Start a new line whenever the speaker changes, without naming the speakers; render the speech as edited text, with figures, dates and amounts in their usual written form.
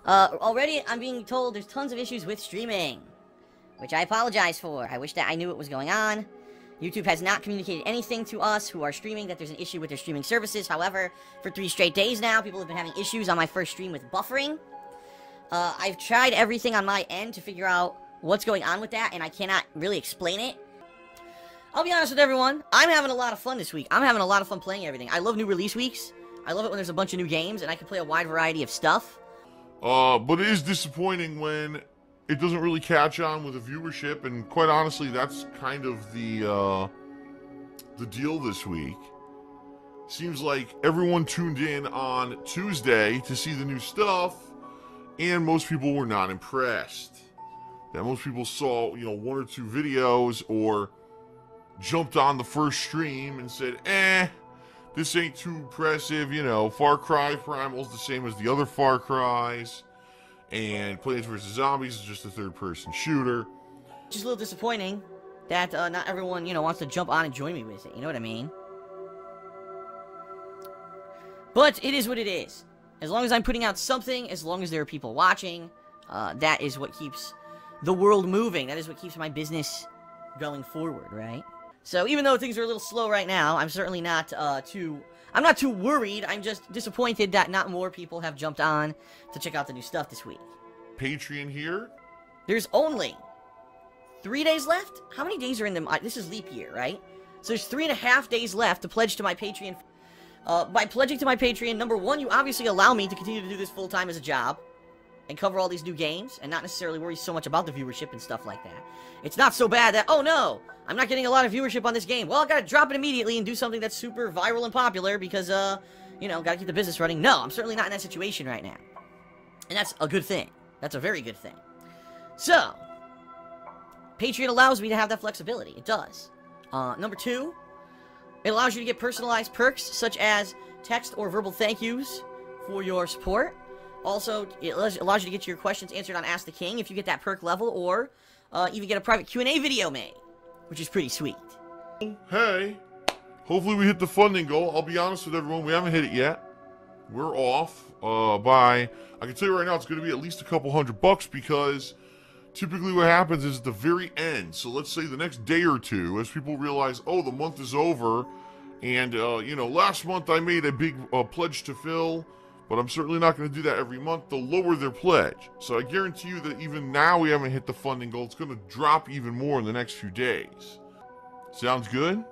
Already I'm being told there's tons of issues with streaming, which I apologize for. I wish that I knew what was going on. YouTube has not communicated anything to us who are streaming that there's an issue with their streaming services. However, for 3 straight days now, people have been having issues on my first stream with buffering. I've tried everything on my end to figure out what's going on with that, and I cannot really explain it. I'll be honest with everyone, I'm having a lot of fun this week. I'm having a lot of fun playing everything. I love new release weeks. I love it when there's a bunch of new games, and I can play a wide variety of stuff.
But it is disappointing when it doesn't really catch on with the viewership, and quite honestly, that's kind of the deal this week. Seems like everyone tuned in on Tuesday to see the new stuff, and most people were not impressed. That most people saw, 1 or 2 videos, or jumped on the first stream and said, this ain't too impressive, Far Cry Primal's the same as the other Far Cries, and Plants vs. Zombies is just a third-person shooter.
Just a little disappointing that not everyone, wants to jump on and join me with it, you know what I mean? But it is what it is. As long as I'm putting out something, as long as there are people watching, that is what keeps the world moving. That is what keeps my business going forward, right? So even though things are a little slow right now, I'm certainly not I'm not too worried. I'm just disappointed that not more people have jumped on to check out the new stuff this week.
Patreon here.
There's only 3 days left? How many days are in the... This is leap year, right? So there's 3.5 days left to pledge to my Patreon. By pledging to my Patreon, number one, you obviously allow me to continue to do this full-time as a job and cover all these new games and not necessarily worry so much about the viewership and stuff like that. It's not so bad that, oh no, I'm not getting a lot of viewership on this game. Well, I gotta drop it immediately and do something that's super viral and popular because, gotta keep the business running. No, I'm certainly not in that situation right now. And that's a good thing. That's a very good thing. So, Patreon allows me to have that flexibility. It does. Number two, it allows you to get personalized perks such as text or verbal thank yous for your support. Also, it allows you to get your questions answered on Ask the King if you get that perk level, or even get a private Q&A video made, which is pretty sweet.
Hey, hopefully we hit the funding goal. I'll be honest with everyone, we haven't hit it yet. We're off I can tell you right now, it's going to be at least a couple $100 because typically what happens is at the very end, so let's say the next day or two, as people realize, oh, the month is over, and, last month I made a big pledge to fill, but I'm certainly not going to do that every month. They'll lower their pledge. So I guarantee you that even now we haven't hit the funding goal. It's going to drop even more in the next few days. Sounds good?